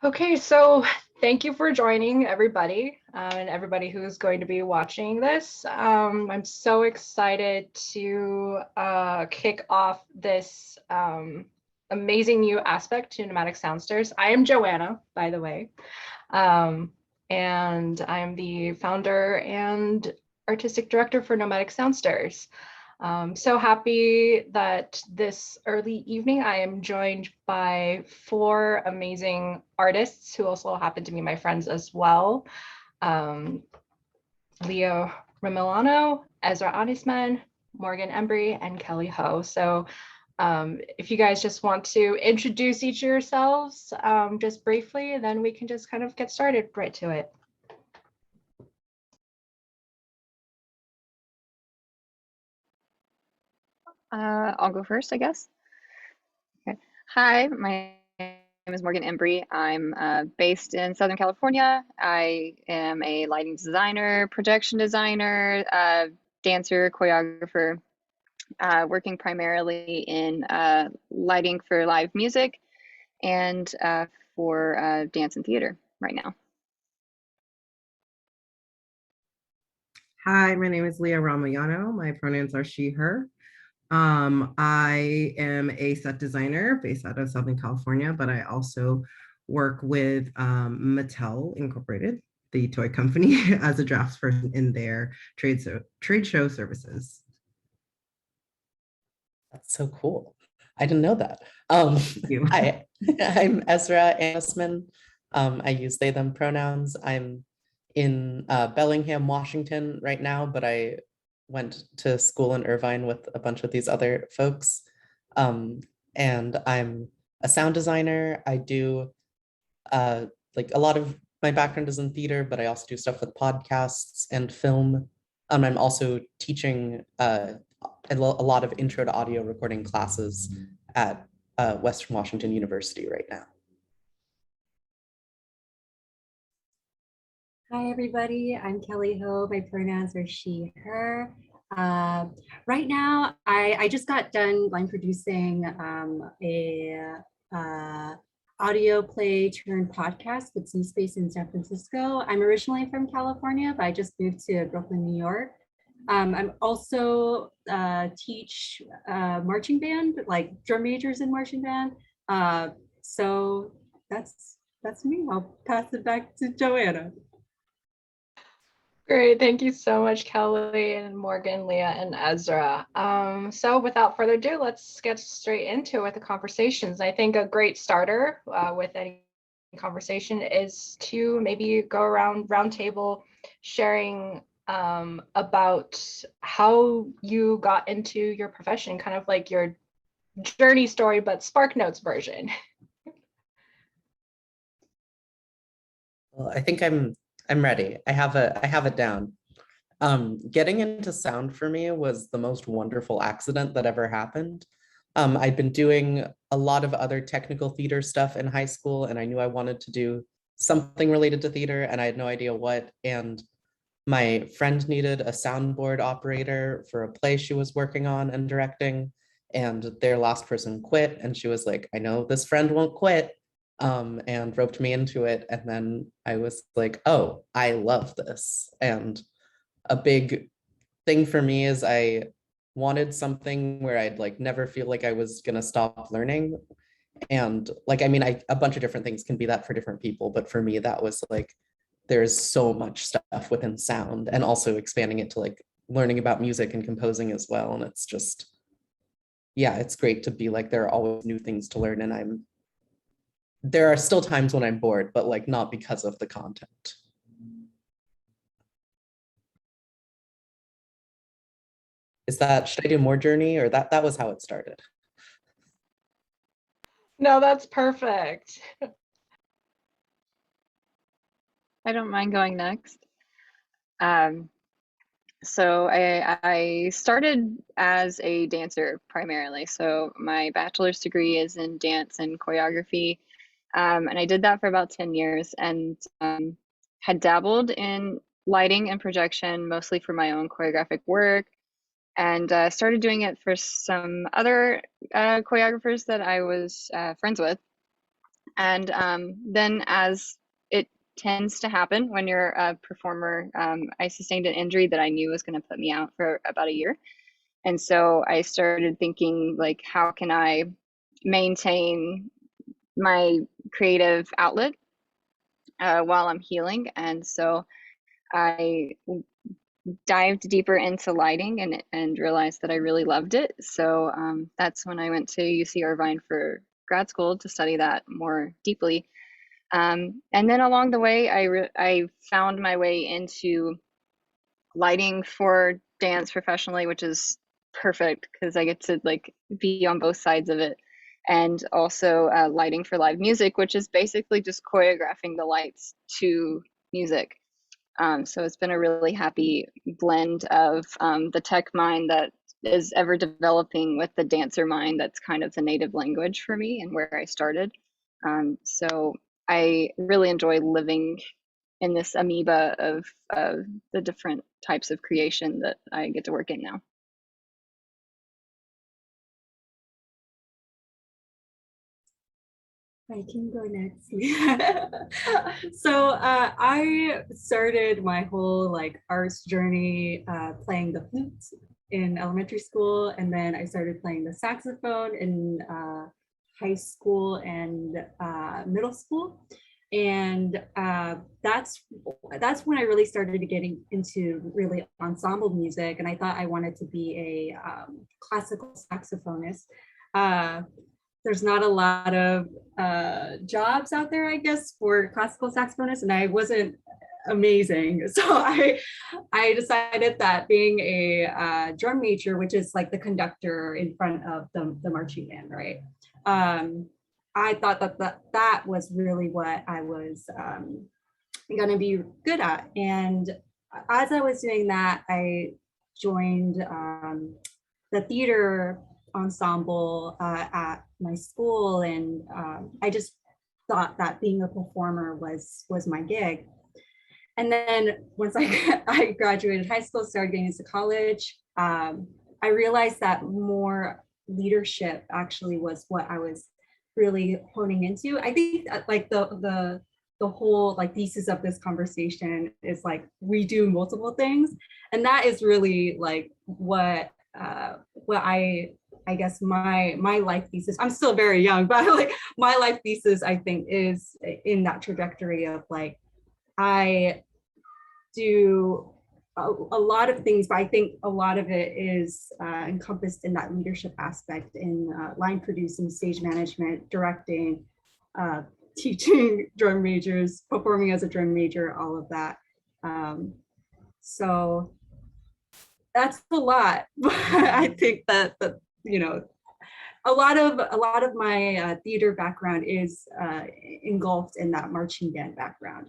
Okay, so thank you for joining everybody and everybody who's going to be watching this. I'm so excited to kick off this amazing new aspect to Nomadic Soundsters. I am Joanna, by the way, um, and I'm the founder and artistic director for Nomadic Soundsters. So happy that this early evening I am joined by four amazing artists who also happen to be my friends as well. Um, Leah Ramillano, Ezra Anisman, Morgan Embry, and Kelley Ho. So if you guys just want to introduce each of yourselves just briefly, then we can just kind of get started right to it. I'll go first, I guess. Okay. Hi, my name is Morgan Embry. I'm based in Southern California. I am a lighting designer, projection designer, dancer, choreographer, working primarily in lighting for live music and for dance and theater right now. Hi, my name is Leah Ramillano. My pronouns are she, her. I am a set designer based out of Southern California, but I also work with Mattel Incorporated, the toy company, as a draftsperson in their trade show services. That's so cool. I didn't know that. I'm Ezra Anisman. I use they, them pronouns. I'm in Bellingham, Washington right now, but I went to school in Irvine with a bunch of these other folks. And I'm a sound designer. I do like a lot of my background is in theater, but I also do stuff with podcasts and film. I'm also teaching a lot of intro to audio recording classes at Western Washington University right now. Hi, everybody. I'm Kelley Ho. My pronouns are she, her. Right now, I just got done line producing a audio play turned podcast with Z Space in San Francisco. I'm originally from California, but I just moved to Brooklyn, New York. I'm also teach marching band, like drum majors in marching band. So that's me. I'll pass it back to Joanna. Great, thank you so much, Kelley and Morgan, Leah, and Ezra. So without further ado, let's get straight into it with the conversations. I think a great starter with any conversation is to maybe go around roundtable sharing about how you got into your profession, kind of like your journey story, but Spark Notes version. Well, I think I'm ready. I have it down. Getting into sound for me was the most wonderful accident that ever happened. I'd been doing a lot of other technical theater stuff in high school, and I knew I wanted to do something related to theater, and I had no idea what. And my friend needed a soundboard operator for a play she was working on and directing, and their last person quit, and she was like, I know this friend won't quit, and roped me into it. And then I was like, oh, I love this. And a big thing for me is I wanted something where I'd like never feel like I was gonna stop learning. And like, I mean, a bunch of different things can be that for different people, but for me, that was like, there's so much stuff within sound, and also expanding it to like learning about music and composing as well. And it's just, yeah, it's great to be like, there are always new things to learn. And there are still times when I'm bored, but like not because of the content. Should I do more journey, or that was how it started? No, that's perfect. I don't mind going next. So I started as a dancer primarily. So my bachelor's degree is in dance and choreography. And I did that for about 10 years and had dabbled in lighting and projection, mostly for my own choreographic work, and started doing it for some other choreographers that I was friends with. And then, as it tends to happen when you're a performer, I sustained an injury that I knew was going to put me out for about a year. And so I started thinking, like, how can I maintain my creative outlet while I'm healing? And so I dived deeper into lighting and realized that I really loved it. So that's when I went to UC Irvine for grad school to study that more deeply. And then along the way, I found my way into lighting for dance professionally, which is perfect because I get to like be on both sides of it. And also lighting for live music, which is basically just choreographing the lights to music. So it's been a really happy blend of the tech mind that is ever developing with the dancer mind that's kind of the native language for me and where I started. So I really enjoy living in this amoeba of the different types of creation that I get to work in now. I can go next. So I started my whole like arts journey playing the flute in elementary school, and then I started playing the saxophone in high school and middle school. And that's when I really started getting into really ensemble music, and I thought I wanted to be a classical saxophonist. There's not a lot of jobs out there, I guess, for classical saxophonists, and I wasn't amazing. So I decided that being a drum major, which is like the conductor in front of the marching band, right? I thought that was really what I was going to be good at. And as I was doing that, I joined the theater ensemble at my school, and I just thought that being a performer was my gig. And then once I graduated high school, started getting into college, I realized that more leadership actually was what I was really honing into. I think like the whole like thesis of this conversation is like we do multiple things, and that is really like what I guess my life thesis. I'm still very young, but like my life thesis I think is in that trajectory of like I do a lot of things, but I think a lot of it is encompassed in that leadership aspect in line producing, stage management, directing, teaching drum majors, performing as a drum major, all of that. So that's a lot. I think that you know a lot of my theater background is engulfed in that marching band background.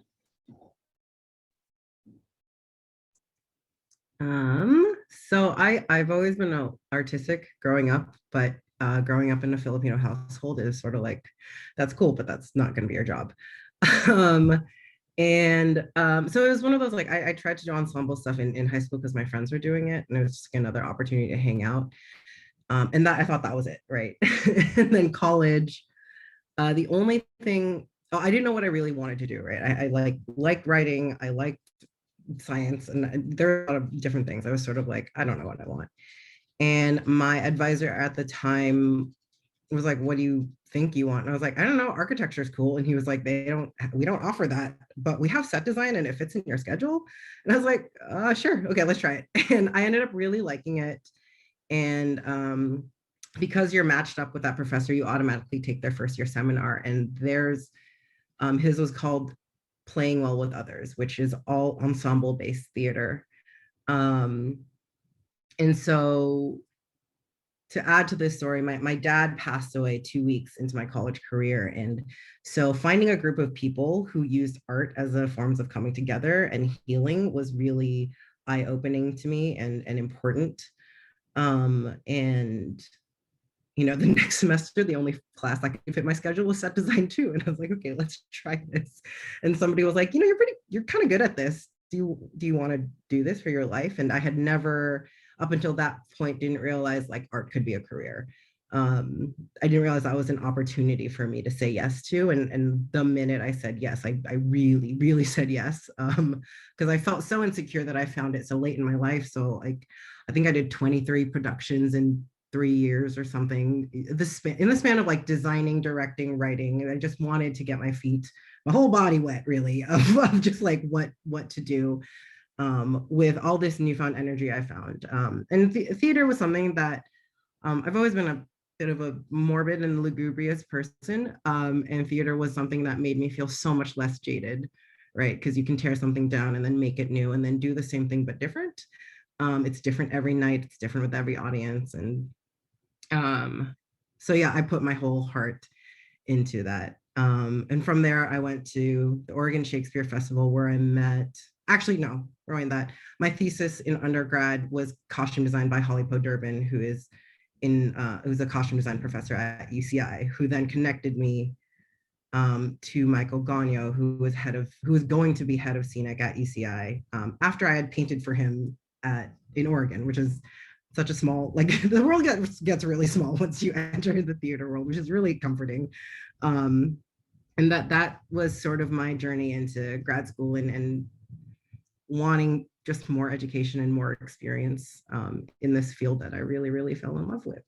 So I've always been artistic growing up, but growing up in a Filipino household is sort of like, that's cool, but that's not going to be your job. So it was one of those, like, I tried to do ensemble stuff in high school because my friends were doing it, and it was just another opportunity to hang out. And that I thought that was it, right? And then college, the only thing, I didn't know what I really wanted to do, right? I liked writing, I liked science, and there are a lot of different things. I was sort of like, I don't know what I want. And my advisor at the time was like, what do you think you want? And I was like, I don't know, architecture is cool. And he was like, we don't offer that, but we have set design and it fits in your schedule. And I was like, sure, okay, let's try it. And I ended up really liking it. And because you're matched up with that professor, you automatically take their first year seminar, and his was called Playing Well with Others, which is all ensemble based theater. And so to add to this story, my dad passed away 2 weeks into my college career. And so finding a group of people who used art as a forms of coming together and healing was really eye-opening to me and important. And the next semester, the only class that could fit my schedule was set design 2. And I was like, okay, let's try this. And somebody was like, you're kind of good at this. Do you want to do this for your life? And I had never, up until that point, didn't realize like art could be a career. I didn't realize that was an opportunity for me to say yes to. And the minute I said yes, I really, really said yes. Because I felt so insecure that I found it so late in my life. So like, I think I did 23 productions in 3 years or something. In the span of like designing, directing, writing, and I just wanted to get my whole body wet, really, of just like what to do with all this newfound energy I found. And theater was something that I've always been a bit of a morbid and lugubrious person. And theater was something that made me feel so much less jaded, right? Because you can tear something down and then make it new and then do the same thing but different. It's different every night, it's different with every audience. And so yeah, I put my whole heart into that. And from there, I went to the Oregon Shakespeare Festival where I met, actually, no, growing that. My thesis in undergrad was costume design by Holly Poe Durbin, who's a costume design professor at UCI, who then connected me to Michael Gagno, who was going to be head of scenic at UCI after I had painted for him in Oregon, which is such a small, like the world gets really small once you enter the theater world, which is really comforting. And that was sort of my journey into grad school and wanting just more education and more experience in this field that I really, really fell in love with.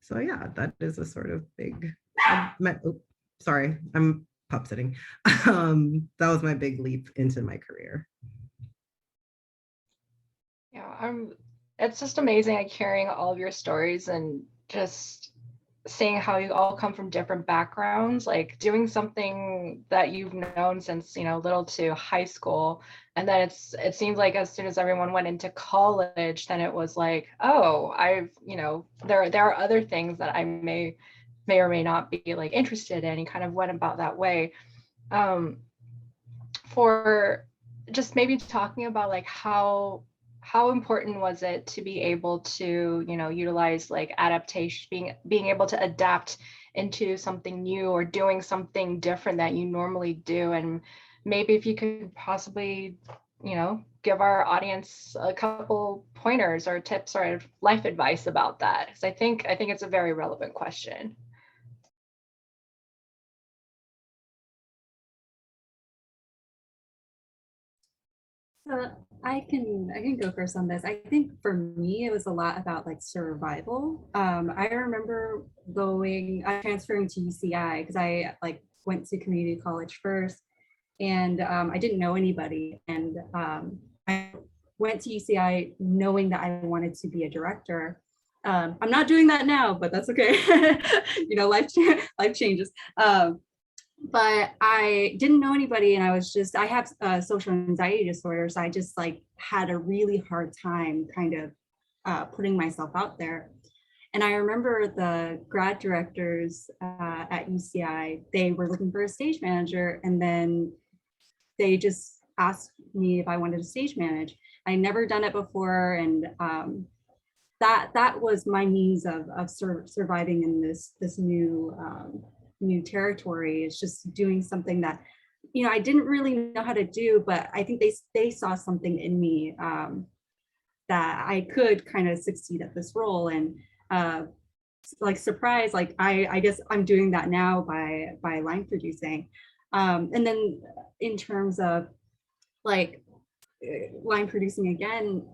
So yeah, that is a sort of big, sorry, I'm pup sitting. That was my big leap into my career. Yeah, it's just amazing, like hearing all of your stories and just seeing how you all come from different backgrounds, like doing something that you've known since, little to high school. And then it seems like as soon as everyone went into college, then it was like, oh, there are other things that I may or may not be like interested in. You kind of went about that way. For just maybe talking about like how important was it to be able to, utilize like adaptation, being able to adapt into something new or doing something different that you normally do? And maybe if you could possibly, give our audience a couple pointers or tips or life advice about that, because I think it's a very relevant question. So I can go first on this. I think for me, it was a lot about like survival. I remember transferring to UCI because I like went to community college first, and I didn't know anybody. And I went to UCI knowing that I wanted to be a director. I'm not doing that now, but that's okay. Life changes. But I didn't know anybody, and I have social anxiety disorder, so I just like had a really hard time kind of putting myself out there. And I remember the grad directors at UCI, they were looking for a stage manager, and then they just asked me if I wanted to stage manage. I never done it before, and that was my means of surviving in this new territory. Is just doing something that I didn't really know how to do, but I think they saw something in me that I could kind of succeed at this role. And like surprise, like I guess I'm doing that now by line producing. And then in terms of like line producing again,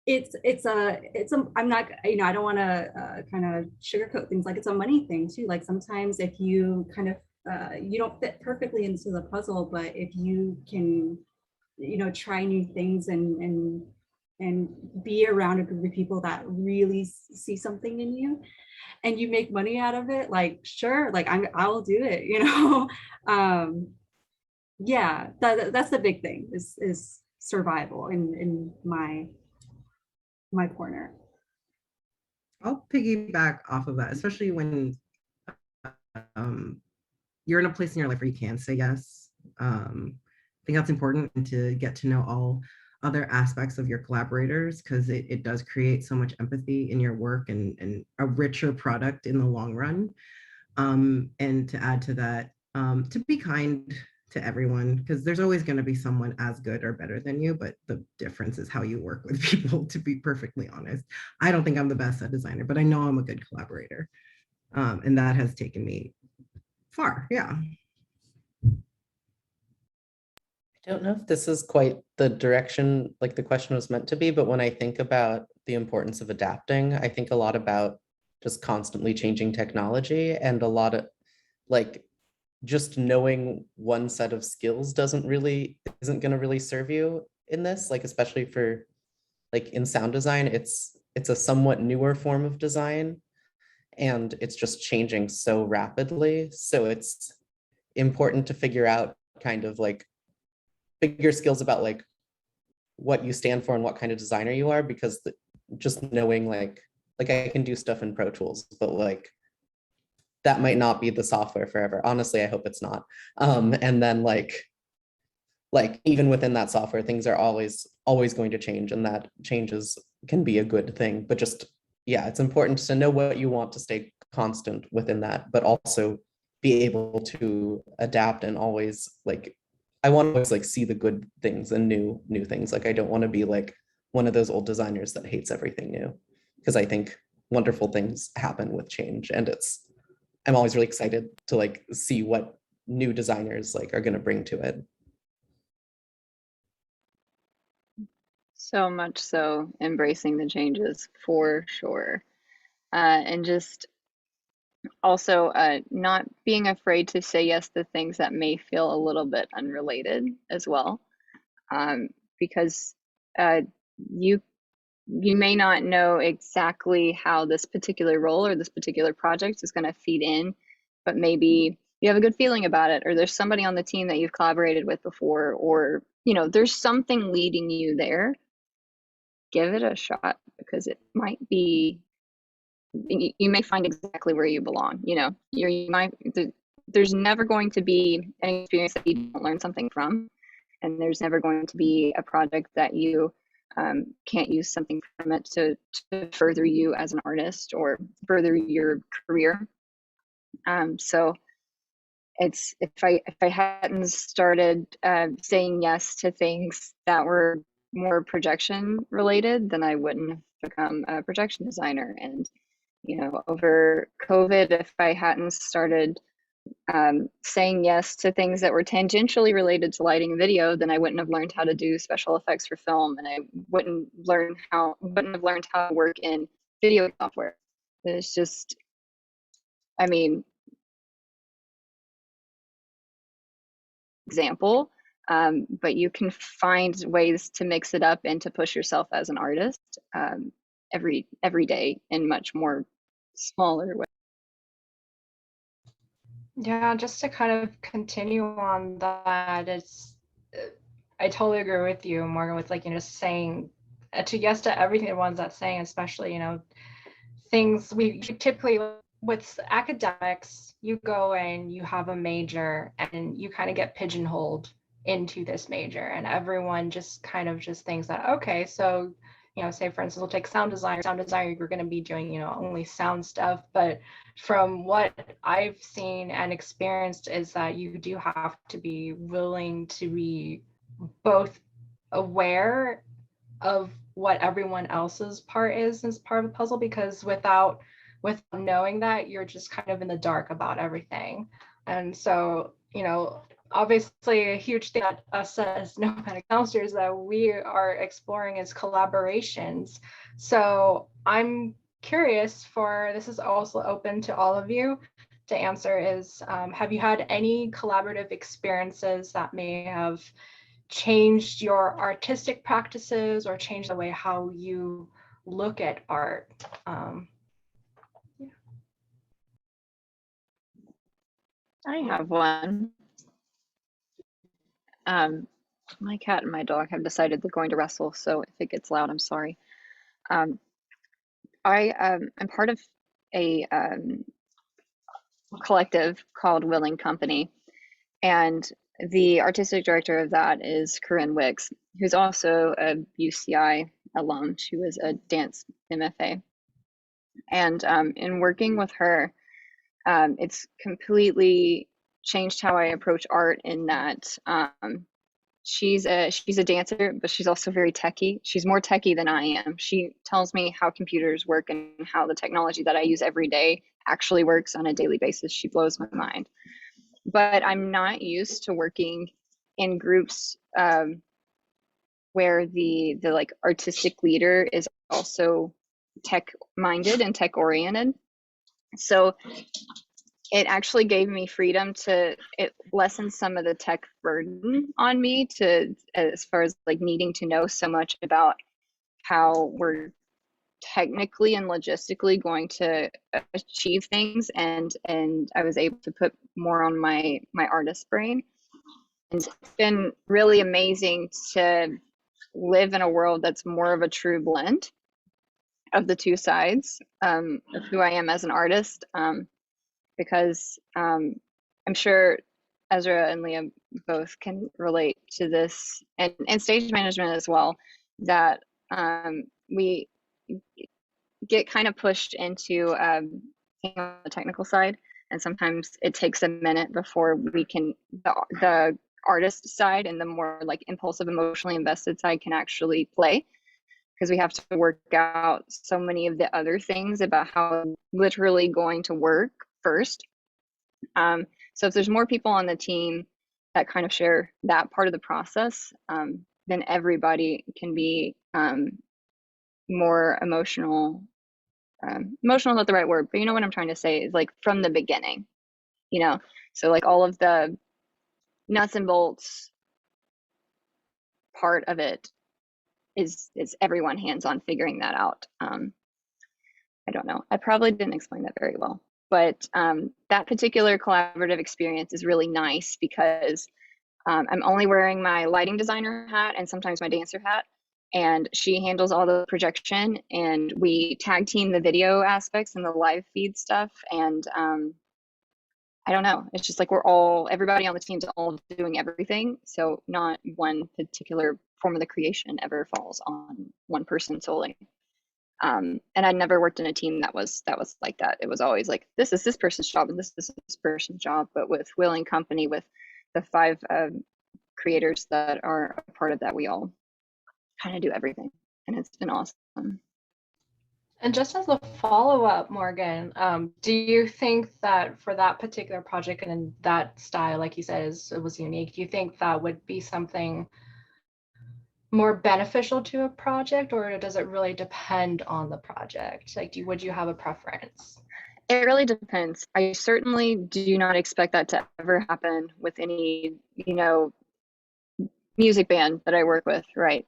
I'm not, I don't want to kind of sugarcoat things. Like it's a money thing too. Like sometimes if you kind of you don't fit perfectly into the puzzle, but if you can try new things and be around a group of people that really see something in you and you make money out of it, like sure, like I'll do it, yeah, that's the big thing is survival in my corner. I'll piggyback off of that, especially when you're in a place in your life where you can say yes. I think that's important to get to know all other aspects of your collaborators, because it does create so much empathy in your work and a richer product in the long run. And to add to that, to be kind to everyone, because there's always going to be someone as good or better than you, but the difference is how you work with people, to be perfectly honest. I don't think I'm the best set designer, but I know I'm a good collaborator. And that has taken me far. Yeah. I don't know if this is quite the direction like the question was meant to be, but when I think about the importance of adapting, I think a lot about just constantly changing technology, and a lot of like just knowing one set of skills isn't going to really serve you in this, like especially for like in sound design, it's a somewhat newer form of design, and it's just changing so rapidly. So it's important to figure out kind of like bigger skills about like what you stand for and what kind of designer you are, because just knowing like I can do stuff in Pro Tools, but like that might not be the software forever. Honestly, I hope it's not. And then like even within that software, things are always going to change, and that changes can be a good thing. But just yeah, it's important to know what you want to stay constant within that, but also be able to adapt and always like I want to always like see the good things and new things. Like I don't want to be like one of those old designers that hates everything new, because I think wonderful things happen with change, and I'm always really excited to like see what new designers like are going to bring to it. So much so embracing the changes for sure. And just also not being afraid to say yes to things that may feel a little bit unrelated as well. Because you may not know exactly how this particular role or this particular project is going to feed in, but maybe you have a good feeling about it, or there's somebody on the team that you've collaborated with before, or you know, there's something leading you there. Give it a shot, because it might be, you may find exactly where you belong. You know, you might, there's never going to be an experience that you don't learn something from, and there's never going to be a project that you can't use something from it to further you as an artist or further your career. So it's, if I hadn't started saying yes to things that were more projection related, then I wouldn't have become a projection designer. And you know, over COVID, if I hadn't started saying yes to things that were tangentially related to lighting and video, then I wouldn't have learned how to do special effects for film, and I wouldn't have learned how to work in video software. It's just, I mean, example, but you can find ways to mix it up and to push yourself as an artist every day in much more smaller ways. Yeah, just to kind of continue on that, I totally agree with you, Morgan, with like, you know, saying to yes to everything the ones that's saying, especially, you know, things we typically with academics, you go and you have a major and you kind of get pigeonholed into this major, and everyone just kind of just thinks that, okay, so you know, say for instance, we'll take sound design, you're going to be doing, you know, only sound stuff. But from what I've seen and experienced is that you do have to be willing to be both aware of what everyone else's part is as part of the puzzle, because without knowing that, you're just kind of in the dark about everything. And so, you know, obviously a huge thing that us as Nomadic Soundsters that we are exploring is collaborations. So I'm curious, for this is also open to all of you to answer, is have you had any collaborative experiences that may have changed your artistic practices or changed the way how you look at art? Yeah. I have one. My cat and my dog have decided they're going to wrestle, so if it gets loud, I'm sorry. I'm part of a collective called Willing Company, and the artistic director of that is Corinne Wicks, who's also a UCI alum. She was a dance MFA. And in working with her, it's completely changed how I approach art in that she's a dancer, but she's also very techie. She's more techie than I am. She tells me how computers work and how the technology that I use every day actually works on a daily basis. She blows my mind. But I'm not used to working in groups where the like artistic leader is also tech minded and tech oriented. So it actually gave me freedom to it lessen some of the tech burden on me, to as far as like needing to know so much about how we're technically and logistically going to achieve things, and I was able to put more on my artist brain. And it's been really amazing to live in a world that's more of a true blend of the two sides of who I am as an artist, because I'm sure Ezra and Leah both can relate to this, and stage management as well, that we get kind of pushed into the technical side, and sometimes it takes a minute before we can the artist side and the more like impulsive, emotionally invested side can actually play, because we have to work out so many of the other things about how it's literally going to work first. So if there's more people on the team that kind of share that part of the process, then everybody can be more emotional. Emotional is not the right word, but you know what I'm trying to say is like from the beginning, you know? So like all of the nuts and bolts part of it is everyone hands-on figuring that out. I don't know. I probably didn't explain that very well, but that particular collaborative experience is really nice because I'm only wearing my lighting designer hat and sometimes my dancer hat, and she handles all the projection, and we tag team the video aspects and the live feed stuff. And I don't know, it's just like everybody on the team's all doing everything. So not one particular form of the creation ever falls on one person solely. And I never worked in a team that was like that. It was always like, this is this person's job and this is this person's job. But with Will & Company, with the 5 creators that are a part of that, we all kind of do everything, and it's been awesome. And just as a follow-up, Morgan, do you think that for that particular project and in that style, like you said, it was unique, do you think that would be something more beneficial to a project, or does it really depend on the project? Like, would you have a preference? It really depends. I certainly do not expect that to ever happen with any, music band that I work with, right?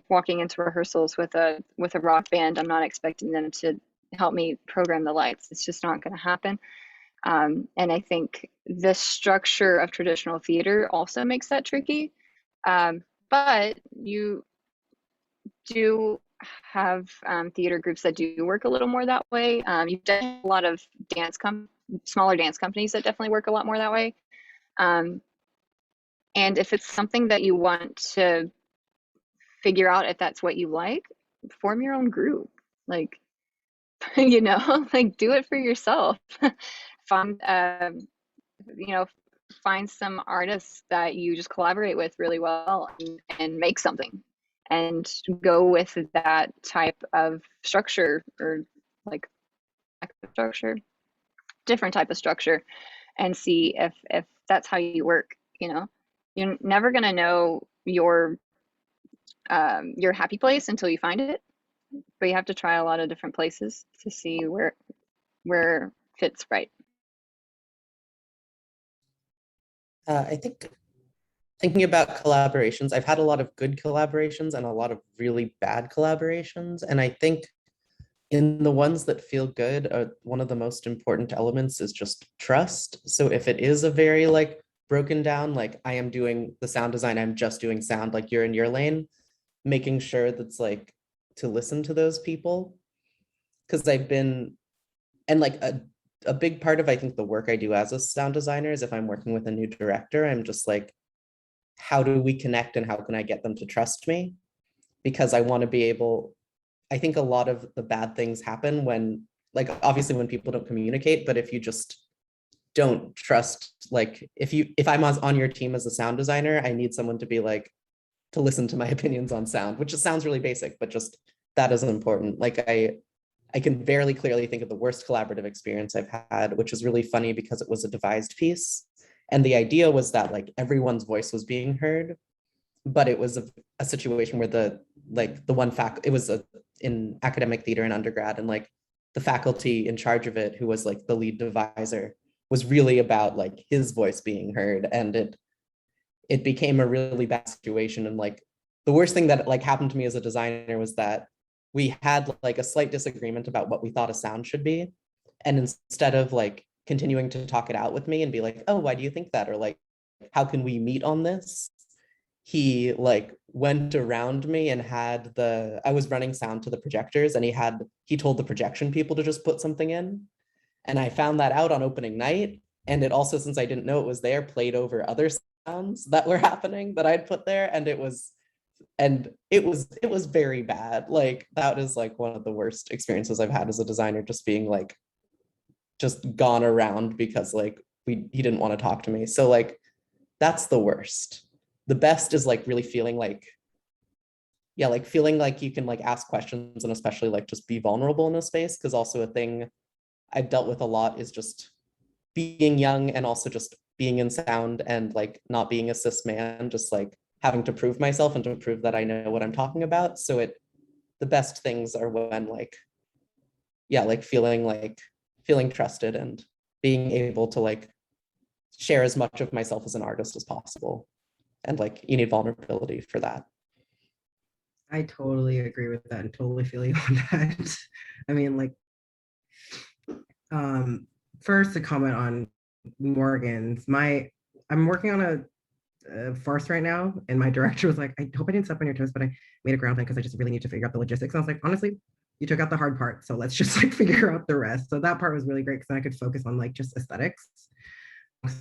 Walking into rehearsals with a rock band, I'm not expecting them to help me program the lights. It's just not going to happen. And I think the structure of traditional theater also makes that tricky. But you do have theater groups that do work a little more that way. You've done a lot of smaller dance companies that definitely work a lot more that way. And if it's something that you want to figure out if that's what you like, form your own group. Like, like do it for yourself. Find, find some artists that you just collaborate with really well and make something, and go with that type of structure, or like different type of structure, and see if that's how you work. You're never going to know your happy place until you find it, but you have to try a lot of different places to see where fits right. I think thinking about collaborations, I've had a lot of good collaborations and a lot of really bad collaborations. And I think in the ones that feel good, one of the most important elements is just trust. So if it is a very like broken down, like I am doing the sound design, I'm just doing sound, like you're in your lane, making sure that's like to listen to those people. Because I've been, and like a big part of, I think, the work I do as a sound designer is if I'm working with a new director, I'm just like, how do we connect and how can I get them to trust me? Because I want to be able, I think a lot of the bad things happen when, like, obviously when people don't communicate, but if you just don't trust, like if I'm on your team as a sound designer, I need someone to be like, to listen to my opinions on sound, which just sounds really basic, but just that is important. Like I can very clearly think of the worst collaborative experience I've had, which is really funny because it was a devised piece. And the idea was that like everyone's voice was being heard, but it was a situation where it was in academic theater in undergrad, and like the faculty in charge of it, who was like the lead deviser, was really about like his voice being heard, and it became a really bad situation. And like the worst thing that like happened to me as a designer was that we had like a slight disagreement about what we thought a sound should be, and instead of like continuing to talk it out with me and be like, oh, why do you think that, or like how can we meet on this, he like went around me and I was running sound to the projectors, and he told the projection people to just put something in. And I found that out on opening night. And it also, since I didn't know it was there, played over other sounds that were happening that I'd put there. And it was very bad. Like that is like one of the worst experiences I've had as a designer, just being like, just gone around because like he didn't want to talk to me. So like, that's the worst. The best is like really feeling like, yeah, like feeling like you can like ask questions, and especially like just be vulnerable in a space. Because also a thing I've dealt with a lot is just being young, and also just being in sound and like not being a cis man, just like having to prove myself and to prove that I know what I'm talking about. So the best things are when like, yeah, like feeling trusted and being able to like share as much of myself as an artist as possible. And like you need vulnerability for that. I totally agree with that and totally feel you on that. I mean, like, first to comment on Morgan's, I'm working on a farce right now, and my director was like, I hope I didn't step on your toes, but I made a ground plan because I just really need to figure out the logistics. And I was like, honestly, you took out the hard part, so let's just like figure out the rest. So that part was really great because then I could focus on like just aesthetics.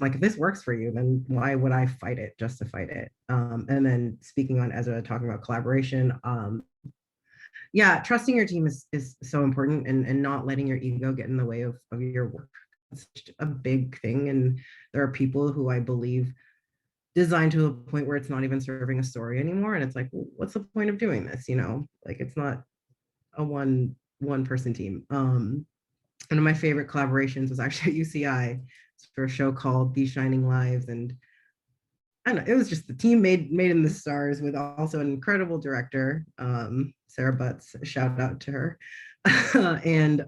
Like if this works for you, then why would I fight it just to fight it? And then speaking on Ezra talking about collaboration, yeah, trusting your team is so important, and not letting your ego get in the way of your work. It's such a big thing. And there are people who I believe design to a point where it's not even serving a story anymore. And it's like, well, what's the point of doing this? You know, like it's not a one person team. One of my favorite collaborations was actually at UCI for a show called These Shining Lives. And I don't know, it was just the team made in the stars, with also an incredible director, Sarah Butts, shout out to her. And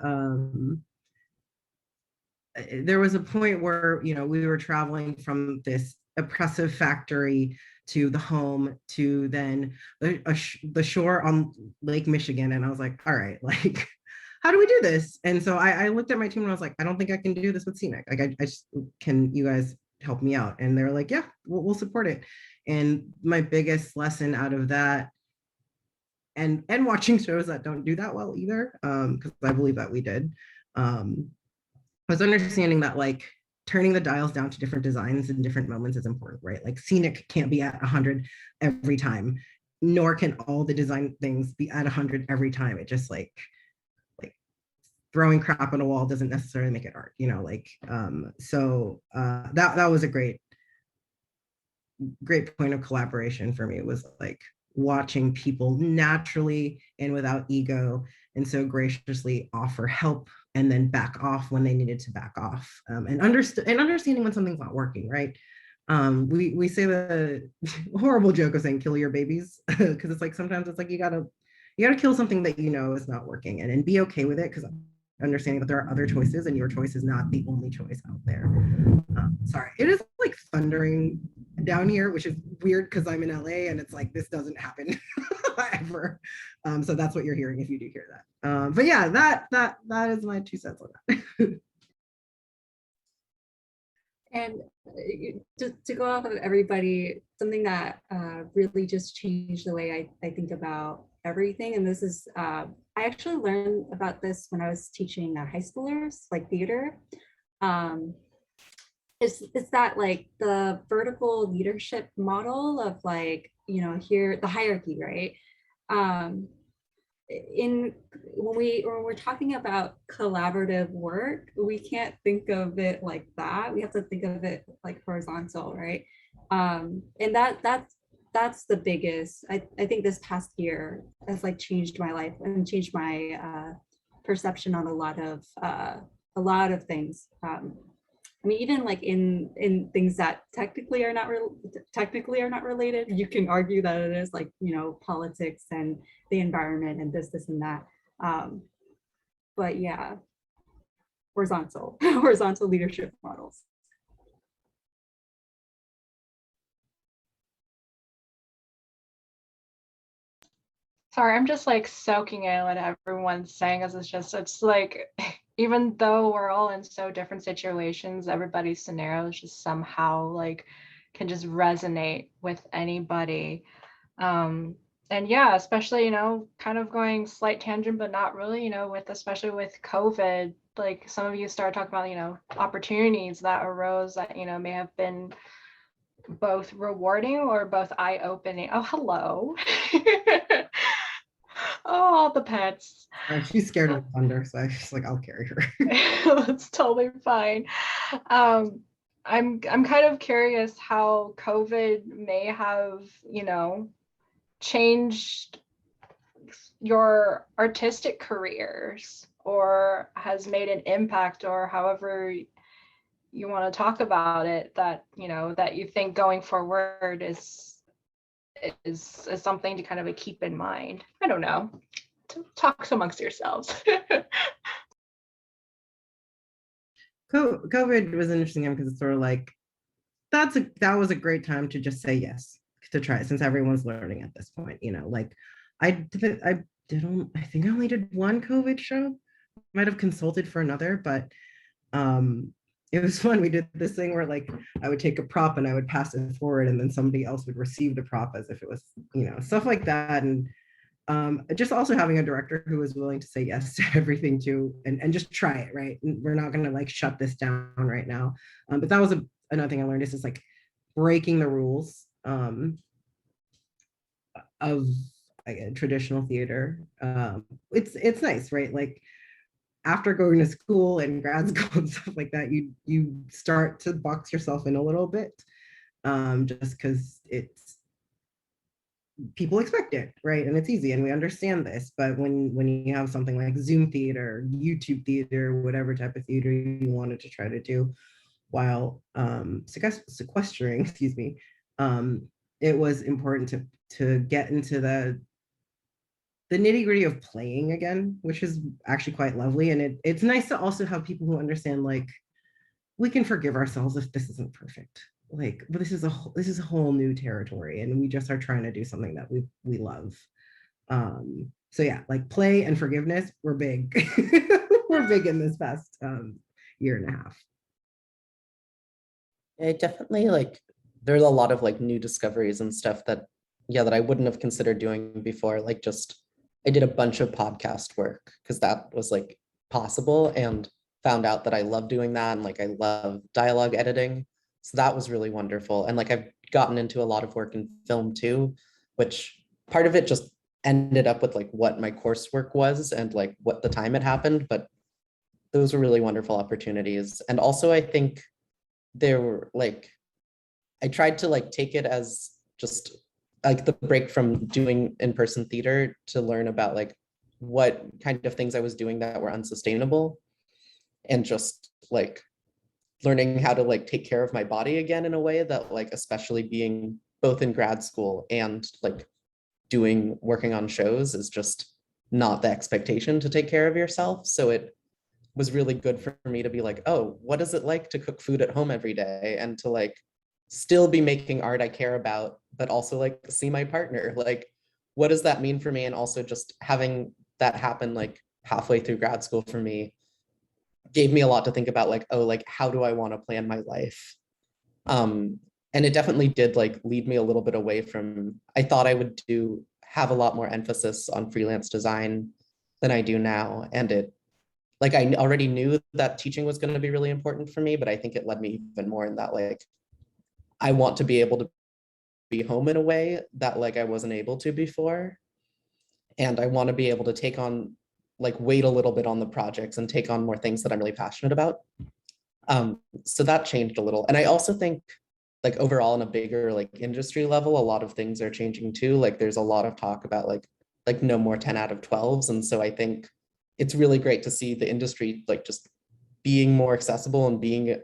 there was a point where, you know, we were traveling from this oppressive factory to the home to then the shore on Lake Michigan. And I was like, all right, like, how do we do this? And so I looked at my team and I was like, I don't think I can do this with Scenic. Like, I just, can you guys help me out? And they're like, yeah, we'll support it. And my biggest lesson out of that, and watching shows that don't do that well either, because I believe that we did, was understanding that like turning the dials down to different designs in different moments is important, right? Like Scenic can't be at 100 every time, nor can all the design things be at 100 every time. It just like throwing crap on a wall doesn't necessarily make it art, you know, like, so that was a great point of collaboration for me, was like watching people naturally and without ego and so graciously offer help and then back off when they needed to back off, and understanding when something's not working, right? We say the horrible joke of saying kill your babies, because it's like sometimes it's like you gotta kill something that you know is not working, and be okay with it, because understanding that there are other choices and your choice is not the only choice out there. Sorry, it is like thundering down here, which is weird because I'm in LA and it's like this doesn't happen ever. So that's what you're hearing if you do hear that. But yeah, that is my 2 cents on that. And to go off of everybody, something that really just changed the way I think about everything. And this is, I actually learned about this when I was teaching high schoolers, like theater. It's that like the vertical leadership model of like, you know, here, the hierarchy, right? in when we're talking about collaborative work, we can't think of it like that. We have to think of it like horizontal, right? And that's the biggest. I think this past year has like changed my life and changed my perception on a lot of things. I mean, even like in things that technically are not related, you can argue that it is, like, you know, politics and the environment and this and that. But yeah, horizontal horizontal leadership models. Sorry, I'm just like soaking in what everyone's saying, as it's like, even though we're all in so different situations, everybody's scenarios just somehow like can just resonate with anybody. And yeah, especially, you know, kind of going slight tangent, but not really, you know, especially with COVID, like some of you started talking about, you know, opportunities that arose that, you know, may have been both rewarding or both eye-opening. Oh, hello. Oh, all the pets. She's scared of thunder, so I just like, I'll carry her. That's totally fine. I'm kind of curious how COVID may have, you know, changed your artistic careers or has made an impact, or however you want to talk about it, that, you know, that you think going forward is something to kind of keep in mind. I don't know. Talk amongst yourselves. COVID was interesting because it's sort of like that was a great time to just say yes, to try it, since everyone's learning at this point, you know. Like I think I only did one COVID show. Might have consulted for another, but it was fun. We did this thing where like I would take a prop and I would pass it forward, and then somebody else would receive the prop as if it was, you know, stuff like that. And just also having a director who was willing to say yes to everything too, and just try it, right? And we're not going to like shut this down right now. But that was another thing I learned, is just like breaking the rules of traditional theater. It's nice, right? Like after going to school and grad school and stuff like that, you start to box yourself in a little bit, just because it's people expect it, right? And it's easy, and we understand this. But when you have something like Zoom theater, YouTube theater, whatever type of theater you wanted to try to do while sequestering, excuse me, it was important to get into the nitty gritty of playing again, which is actually quite lovely. And it's nice to also have people who understand, like, we can forgive ourselves if this isn't perfect. Like, but this is a whole new territory, and we just are trying to do something that we love. So yeah, like play and forgiveness were big. We're big in this past year and a half. I definitely like, there's a lot of like new discoveries and stuff that, yeah, that I wouldn't have considered doing before. Like just, I did a bunch of podcast work because that was like possible, and found out that I love doing that, and like I love dialogue editing. So that was really wonderful. And like I've gotten into a lot of work in film too, which part of it just ended up with like what my coursework was and like what the time it happened. But those were really wonderful opportunities. And also I think there were like, I tried to like take it as just like the break from doing in-person theater to learn about like what kind of things I was doing that were unsustainable, and just like learning how to like take care of my body again in a way that, like, especially being both in grad school and like working on shows is just not the expectation to take care of yourself. So it was really good for me to be like, oh, what is it like to cook food at home every day and to like still be making art I care about, but also like see my partner? Like, what does that mean for me? And also just having that happen like halfway through grad school for me gave me a lot to think about, like, oh, like, how do I want to plan my life? And it definitely did like lead me a little bit away from, I thought I would have a lot more emphasis on freelance design than I do now. And it, like, I already knew that teaching was going to be really important for me, but I think it led me even more in that, like, I want to be able to be home in a way that like I wasn't able to before. and I want to be able to take on, like, wait a little bit on the projects and take on more things that I'm really passionate about. So that changed a little. And I also think, like, overall on a bigger, like, industry level, a lot of things are changing too. Like, there's a lot of talk about like no more 10 out of 12s. And so I think it's really great to see the industry like just being more accessible and being,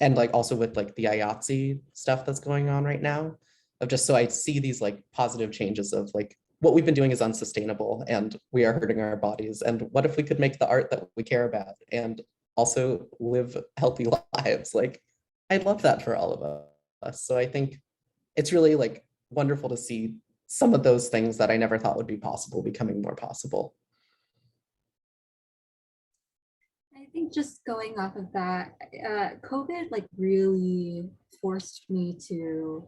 and like also with like the IATSE stuff that's going on right now, of just, so I see these like positive changes of like, what we've been doing is unsustainable and we are hurting our bodies. And what if we could make the art that we care about and also live healthy lives? Like, I love that for all of us. So I think it's really like wonderful to see some of those things that I never thought would be possible becoming more possible. I think just going off of that, COVID like really forced me to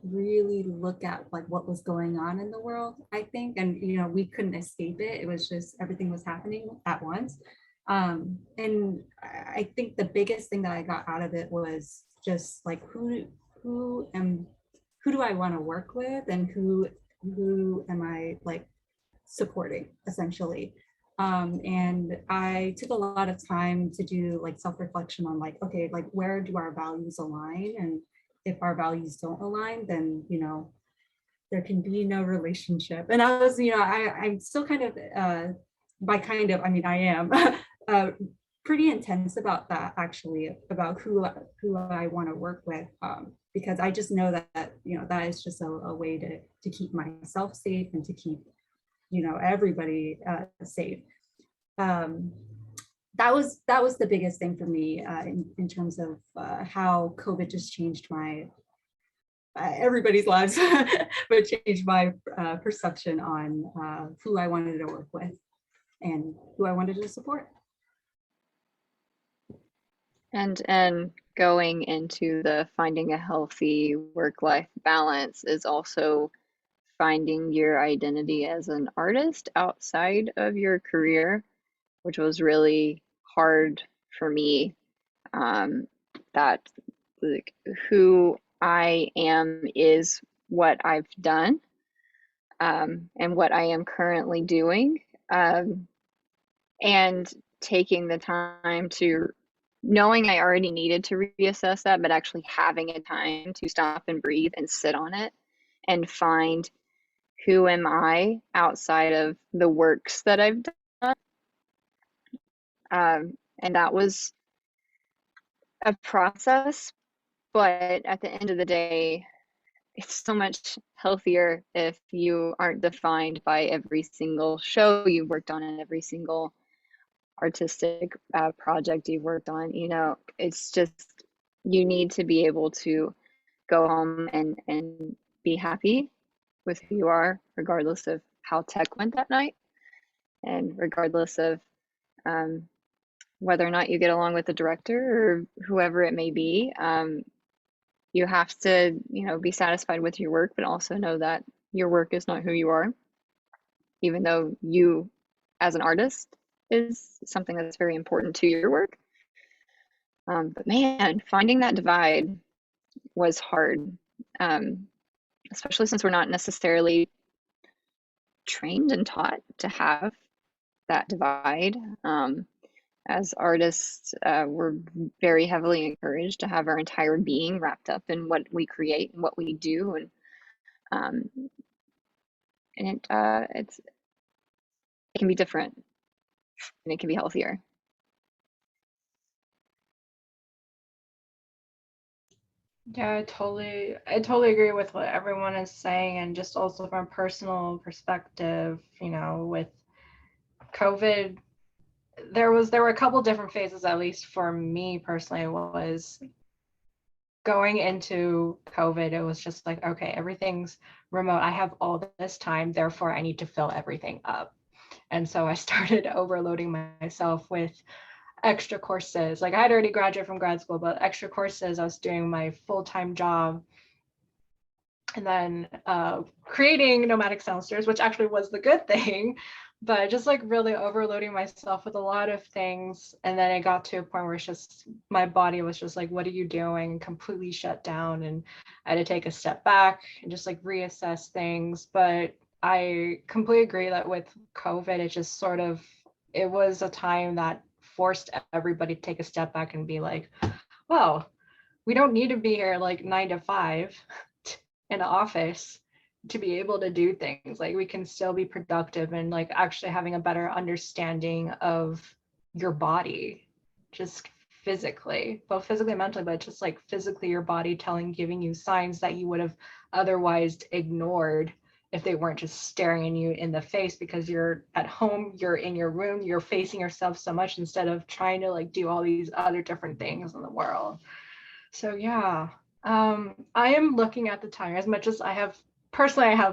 really look at like what was going on in the world, I think. And, you know, we couldn't escape it. It was just everything was happening at once. And I think the biggest thing that I got out of it was just like who do I want to work with, and who am I like supporting essentially. And I took a lot of time to do like self-reflection on like, okay, like where do our values align? And if our values don't align, then, you know, there can be no relationship. And I was, you know, I'm still kind of, I mean, I am pretty intense about that actually, about who I want to work with, because I just know that, you know, that is just a way to keep myself safe and to keep, you know, everybody safe. That was the biggest thing for me in terms of how COVID just changed my everybody's lives, but changed my perception on who I wanted to work with and who I wanted to support. And going into the finding a healthy work-life balance is also finding your identity as an artist outside of your career, which was really hard for me. That like who I am is what I've done, and what I am currently doing, and taking the time to, knowing I already needed to reassess that, but actually having a time to stop and breathe and sit on it and find who am I outside of the works that I've done. And that was a process, but at the end of the day, it's so much healthier if you aren't defined by every single show you've worked on and every single artistic project you've worked on. You know, it's just, you need to be able to go home and be happy with who you are, regardless of how tech went that night, and regardless of whether or not you get along with the director or whoever it may be. You have to, you know, be satisfied with your work, but also know that your work is not who you are, even though you as an artist is something that's very important to your work. But man, finding that divide was hard, especially since we're not necessarily trained and taught to have that divide. As artists, we're very heavily encouraged to have our entire being wrapped up in what we create and what we do, and it can be different and it can be healthier. Yeah, I totally agree with what everyone is saying, and just also from a personal perspective, you know, with COVID, there were a couple different phases, at least for me personally. Was going into COVID, it was just like, okay, everything's remote. I have all this time, therefore I need to fill everything up. And so I started overloading myself with extra courses. Like, I had already graduated from grad school, but extra courses, I was doing my full-time job. And then creating Nomadic Soundsters, which actually was the good thing, but just like really overloading myself with a lot of things. And then it got to a point where it's just, my body was just like, what are you doing? Completely shut down. And I had to take a step back and just like reassess things. But I completely agree that with COVID, it just sort of, it was a time that forced everybody to take a step back and be like, well, we don't need to be here like 9 to 5 in an office to be able to do things. Like we can still be productive and like actually having a better understanding of your body, just physically, both physically and mentally, but just like physically your body giving you signs that you would have otherwise ignored if they weren't just staring at you in the face, because you're at home, you're in your room, you're facing yourself so much instead of trying to like do all these other different things in the world. So yeah, I am looking at the time as much as I have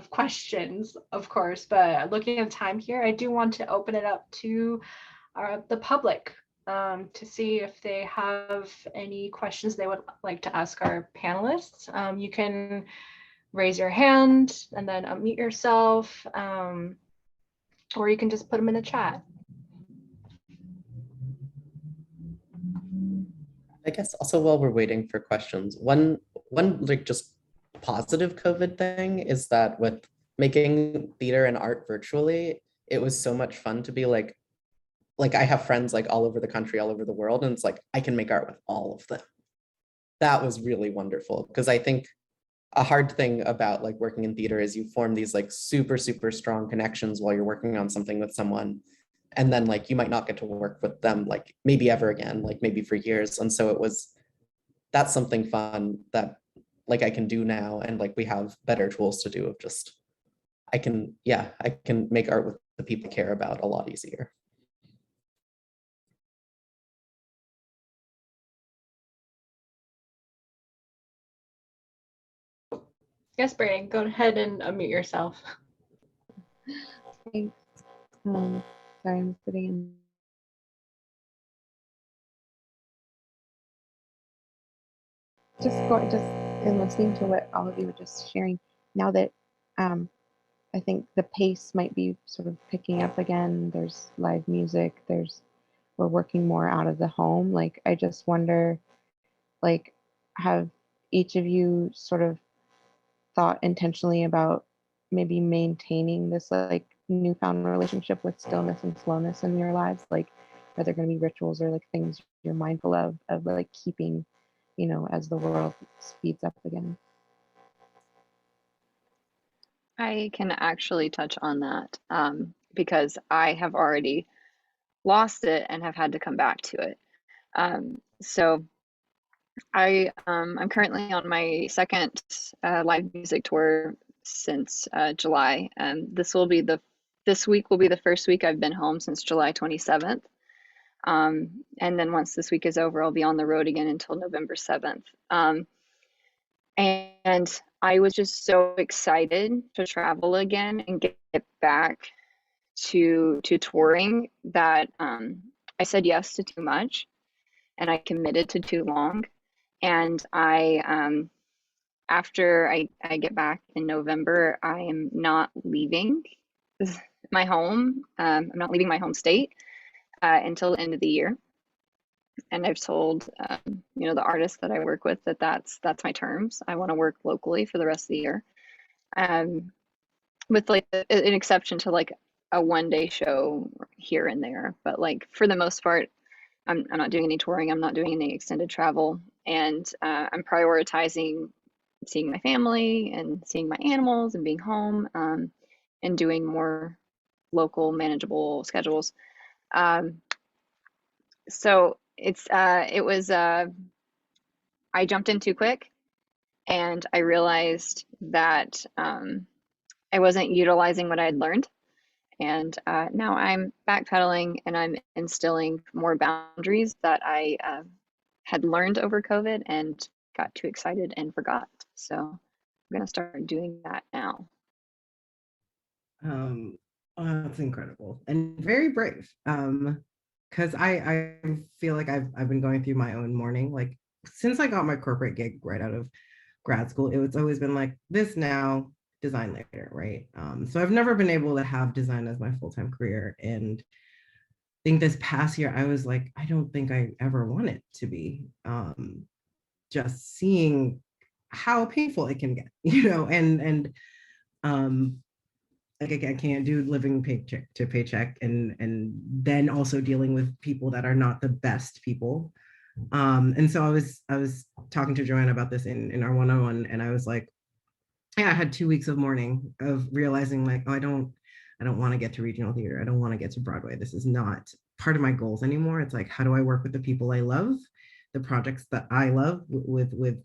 questions, of course, but looking at the time here, I do want to open it up to the public to see if they have any questions they would like to ask our panelists. You can raise your hand and then unmute yourself, or you can just put them in the chat. I guess also while we're waiting for questions, one like just positive COVID thing is that with making theater and art virtually, it was so much fun to be like I have friends like all over the country, all over the world, and it's like I can make art with all of them. That was really wonderful, because I think a hard thing about like working in theater is you form these like super strong connections while you're working on something with someone, and then like you might not get to work with them like maybe ever again, like maybe for years. And so that's something fun that like I can do now, and like we have better tools to do of just I can make art with the people I care about a lot easier. Yes, Brandon, go ahead and unmute yourself. Thanks. Sorry, I'm sitting in. Just in listening to what all of you were just sharing. Now that I think the pace might be sort of picking up again. There's live music. We're working more out of the home. Like I just wonder, like, have each of you sort of thought intentionally about maybe maintaining this like newfound relationship with stillness and slowness in your lives? Like, are there going to be rituals or like things you're mindful of like keeping, as the world speeds up again? I can actually touch on that because I have already lost it and have had to come back to it. So I'm currently on my second live music tour since July, and this week will be the first week I've been home since July 27th. And then once this week is over, I'll be on the road again until November 7th. And I was just so excited to travel again and get back to touring that I said yes to too much and I committed to too long. And after I get back in November, I am not leaving my home. I'm not leaving my home state until the end of the year. And I've told the artists that I work with that's my terms. I want to work locally for the rest of the year, with like an exception to like a one-day show here and there. But like for the most part, I'm not doing any touring. I'm not doing any extended travel, and I'm prioritizing seeing my family and seeing my animals and being home, and doing more local manageable schedules. So it was I jumped in too quick, and I realized that I wasn't utilizing what I had learned. And now I'm backpedaling and I'm instilling more boundaries that I had learned over COVID and got too excited and forgot. So I'm going to start doing that now. Oh, that's incredible and very brave. Because I feel like I've been going through my own mourning. Like since I got my corporate gig right out of grad school, it's always been like this now, design later, right? So I've never been able to have design as my full-time career. And I think this past year, I was like, I don't think I ever want it to be. Just seeing how painful it can get, and like I can't do living paycheck to paycheck, and then also dealing with people that are not the best people. And so I was talking to Joanna about this in our one-on-one, and I was like, yeah, I had 2 weeks of mourning, of realizing like, oh, I don't want to get to regional theater. I don't want to get to Broadway. This is not part of my goals anymore. It's like, how do I work with the people I love, the projects that I love, with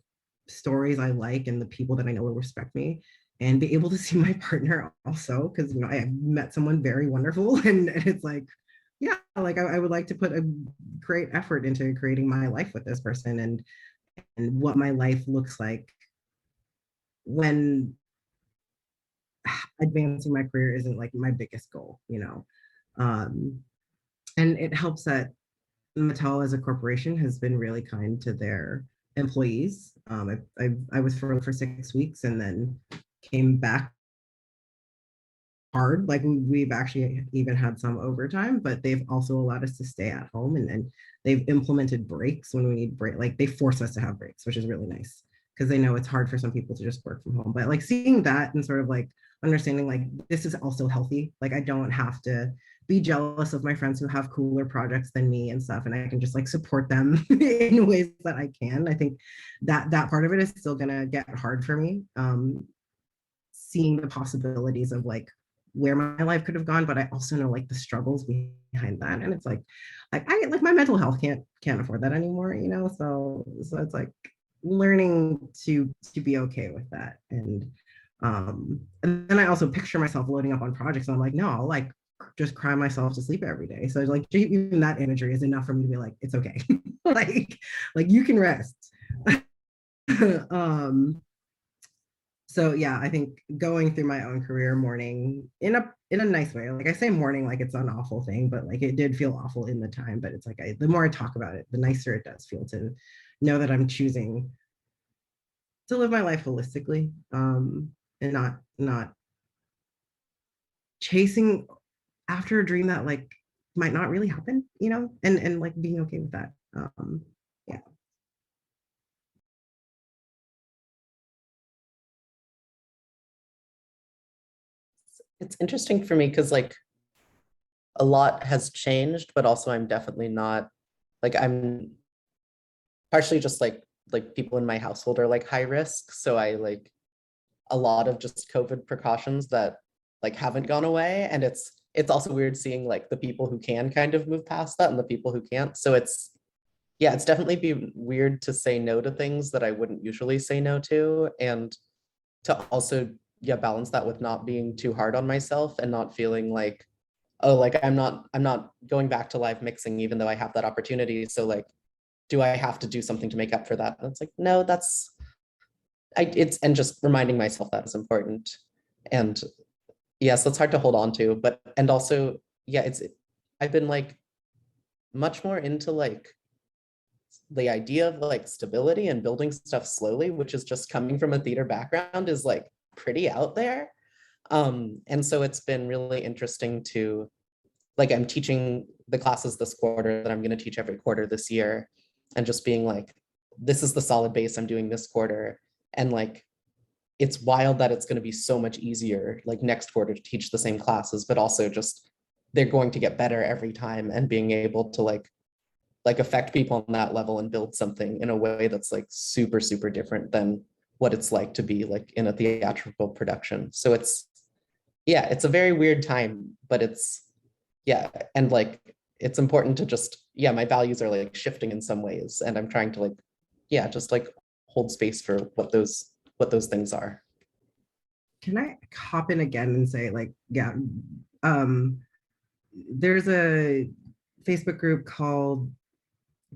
stories I like, and the people that I know will respect me, and be able to see my partner also, because I have met someone very wonderful, and it's like, yeah, like I would like to put a great effort into creating my life with this person, and what my life looks like when advancing my career isn't like my biggest goal. Um, and it helps that Mattel as a corporation has been really kind to their employees. I was for 6 weeks and then came back hard. Like we've actually even had some overtime, but they've also allowed us to stay at home, and they've implemented breaks when we need break. Like they force us to have breaks, which is really nice, because they know it's hard for some people to just work from home. But like seeing that and sort of like understanding like this is also healthy. Like I don't have to be jealous of my friends who have cooler projects than me and stuff, and I can just like support them in ways that I can. I think that part of it is still gonna get hard for me. Seeing the possibilities of like where my life could have gone, but I also know like the struggles behind that, and it's like I like my mental health can't afford that anymore. So it's like learning to be okay with that, and then I also picture myself loading up on projects, and I'm like, no, I'll like just cry myself to sleep every day. So like even that imagery is enough for me to be like, it's okay. like you can rest. So yeah, I think going through my own career mourning in a nice way. Like I say mourning like it's an awful thing, but like it did feel awful in the time. But it's like the more I talk about it, the nicer it does feel to know that I'm choosing to live my life holistically, and not chasing after a dream that like might not really happen, and like being okay with that. Yeah. It's interesting for me because like a lot has changed, but also I'm definitely not like I'm partially just like people in my household are like high risk. So I like a lot of just COVID precautions that like haven't gone away. And it's also weird seeing like the people who can kind of move past that and the people who can't. So it's definitely be weird to say no to things that I wouldn't usually say no to. And to also, yeah, balance that with not being too hard on myself and not feeling like, oh, like I'm not going back to live mixing, even though I have that opportunity. So like, do I have to do something to make up for that? And it's like, no, and just reminding myself that is important. And yes, that's hard to hold on to, but, and also, yeah, I've been like much more into like the idea of like stability and building stuff slowly, which is just coming from a theater background is like pretty out there. And so it's been really interesting to, like, I'm teaching the classes this quarter that I'm going to teach every quarter this year, and just being like, this is the solid base I'm doing this quarter. And like, it's wild that it's going to be so much easier like next quarter to teach the same classes, but also just they're going to get better every time, and being able to like affect people on that level and build something in a way that's like super, super different than what it's like to be like in a theatrical production. So it's a very weird time, but and like, it's important to just, my values are like shifting in some ways. And I'm trying to like, just like hold space for what those things are. Can I hop in again and say like, there's a Facebook group called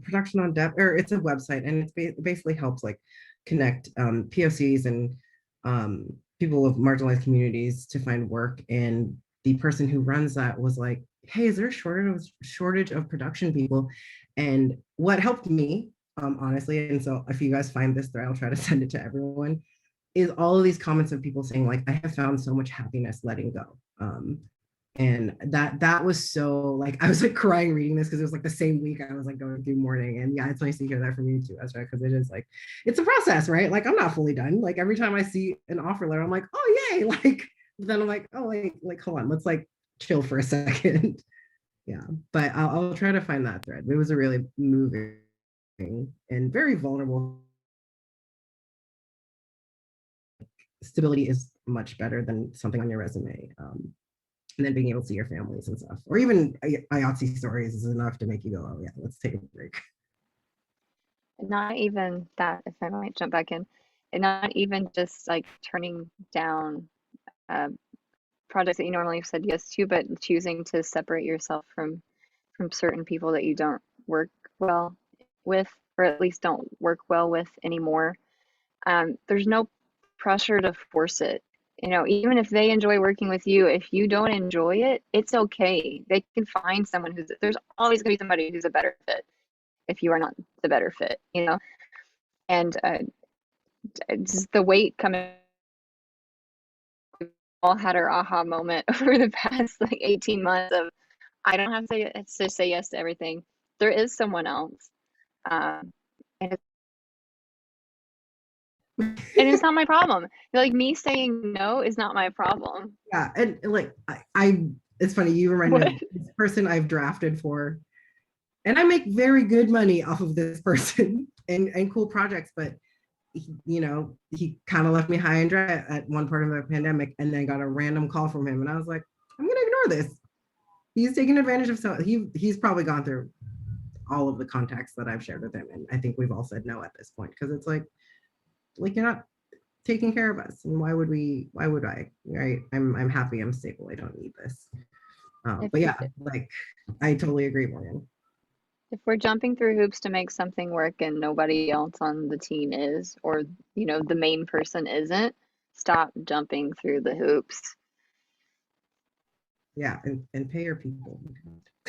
Production on Depth, or it's a website, and it basically helps like connect POCs and people of marginalized communities to find work. And the person who runs that was like, hey, is there a shortage of production people? And what helped me, honestly, and so if you guys find this thread, I'll try to send it to everyone, is all of these comments of people saying like, I have found so much happiness letting go. And that was so like, I was like crying reading this, because it was like the same week I was like going through mourning. And yeah, it's nice to hear that from you too, Ezra, because it is like, it's a process, right? Like I'm not fully done. Like every time I see an offer letter, I'm like, oh yay, like then I'm like, oh, like hold on, let's like chill for a second. Yeah, but I'll try to find that thread. It was a really moving and very vulnerable. Stability is much better than something on your resume. And then being able to see your families and stuff, or even IATSE stories is enough to make you go, oh yeah, let's take a break. Not even that, if I might jump back in, and not even just like turning down uh, projects that you normally have said yes to, but choosing to separate yourself from certain people that you don't work well with, or at least don't work well with anymore. There's no pressure to force it. You know, even if they enjoy working with you, if you don't enjoy it, it's okay. They can find someone there's always going to be somebody who's a better fit if you are not the better fit, you know? And just the weight coming, we all had our aha moment over the past like 18 months of, I don't have to say yes to everything. There is someone else. Um, and it's not my problem. Like me saying no is not my problem. Yeah, and like I it's funny, you remind me of this person I've drafted for, and I make very good money off of this person and cool projects, but you know, he kind of left me high and dry at one part of the pandemic, and then got a random call from him, and I was like, I'm gonna ignore this. He's taking advantage of he's probably gone through all of the contacts that I've shared with him, and I think we've all said no at this point, because it's like you're not taking care of us, and why would I, right? I'm happy, I'm stable, I don't need this. But yeah, like I totally agree, Morgan. If we're jumping through hoops to make something work and nobody else on the team is, or you know, the main person isn't, stop jumping through the hoops. Yeah, and pay your people.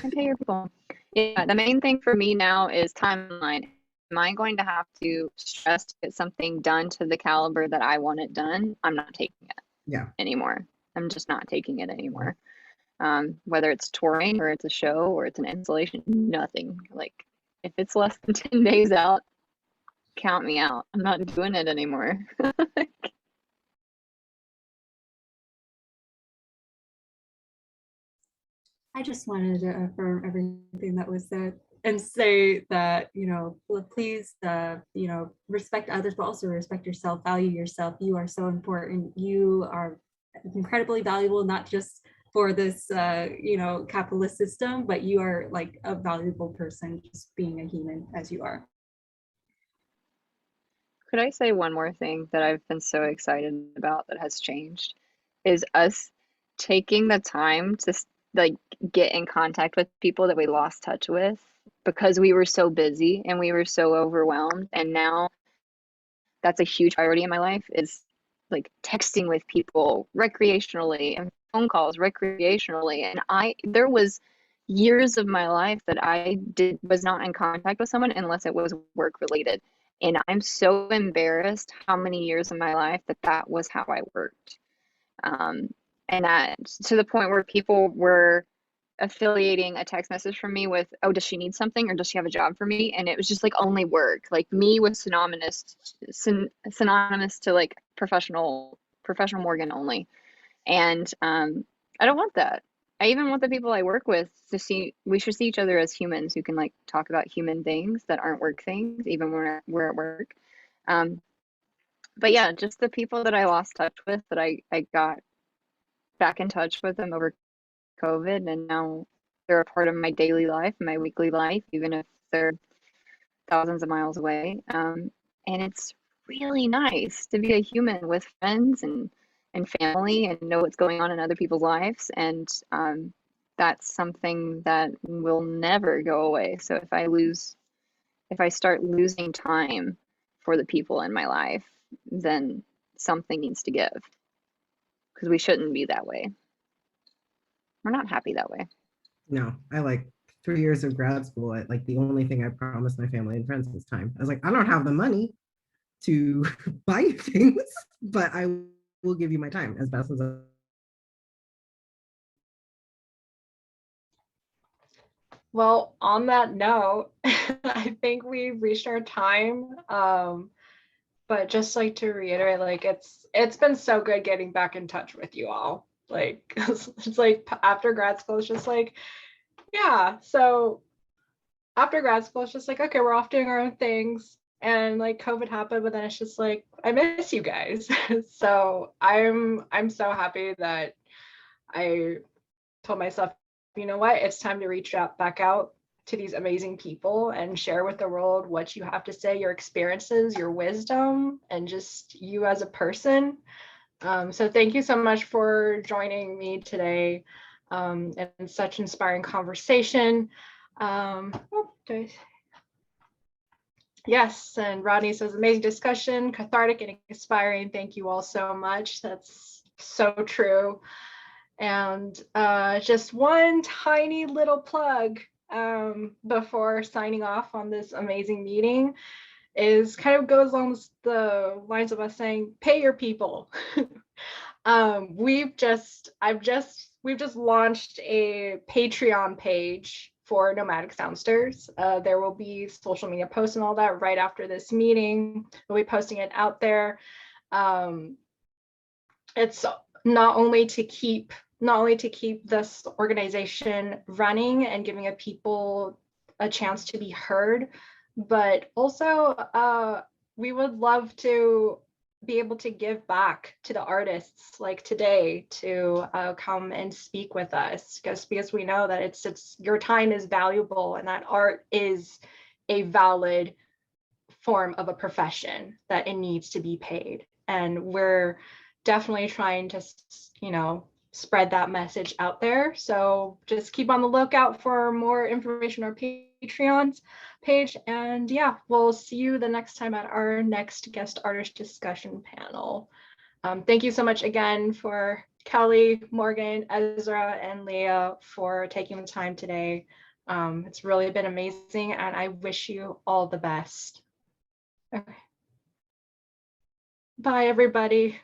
And pay your people. Yeah, the main thing for me now is timeline. Am I going to have to stress to get something done to the caliber that I want it done? I'm not taking it anymore. I'm just not taking it anymore. Whether it's touring or it's a show or it's an installation, nothing. Like if it's less than 10 days out, count me out. I'm not doing it anymore. I just wanted to affirm everything that was said and say that, you know, please, you know, respect others, but also respect yourself, value yourself. You are so important. You are incredibly valuable, not just for this, you know, capitalist system, but you are like a valuable person, just being a human as you are. Could I say one more thing that I've been so excited about that has changed? Is us taking the time to like get in contact with people that we lost touch with because we were so busy and we were so overwhelmed. And now that's a huge priority in my life, is like texting with people recreationally and phone calls recreationally. And there was years of my life that was not in contact with someone unless it was work related. And I'm so embarrassed how many years of my life that was how I worked. And that, to the point where people were affiliating a text message from me with, oh, does she need something or does she have a job for me? And it was just like only work. Like me was synonymous to like professional Morgan only. And I don't want that. I even want the people I work with to see, we should see each other as humans who can like talk about human things that aren't work things, even when we're at work. But yeah, just the people that I lost touch with, that I got back in touch with them over COVID, and now they're a part of my daily life, my weekly life, even if they're thousands of miles away. And it's really nice to be a human with friends and family and know what's going on in other people's lives. And that's something that will never go away. So if I start losing time for the people in my life, then something needs to give, because we shouldn't be that way. We're not happy that way. No, I like 3 years of grad school. Like the only thing I promised my family and friends was time. I was like, I don't have the money to buy you things, but I will give you my time as best as I. Well, on that note, I think we've reached our time. but just like to reiterate, like it's been so good getting back in touch with you all. Like it's like after grad school, it's just like, yeah. So after grad school, it's just like, okay, we're off doing our own things. And like COVID happened, but then it's just like, I miss you guys. So I'm so happy that I told myself, you know what, it's time to reach out back out to these amazing people and share with the world what you have to say, your experiences, your wisdom, and just you as a person. So thank you so much for joining me today, and such inspiring conversation. Yes, and Rodney says, amazing discussion, cathartic and inspiring. Thank you all so much. That's so true. And just one tiny little plug before signing off on this amazing meeting is kind of goes along the lines of us saying, pay your people. We've just launched a Patreon page for Nomadic Soundsters. There will be social media posts and all that right after this meeting. We'll be posting it out there. It's not only to keep this organization running and giving people a chance to be heard, but also we would love to be able to give back to the artists like today to come and speak with us, because we know that it's your time is valuable and that art is a valid form of a profession, that it needs to be paid. And we're definitely trying to, spread that message out there. So just keep on the lookout for more information on our Patreon's page. And yeah, we'll see you the next time at our next guest artist discussion panel. Thank you so much again for Kelley, Morgan, Ezra, and Leah for taking the time today. It's really been amazing, and I wish you all the best. Okay. Bye, everybody.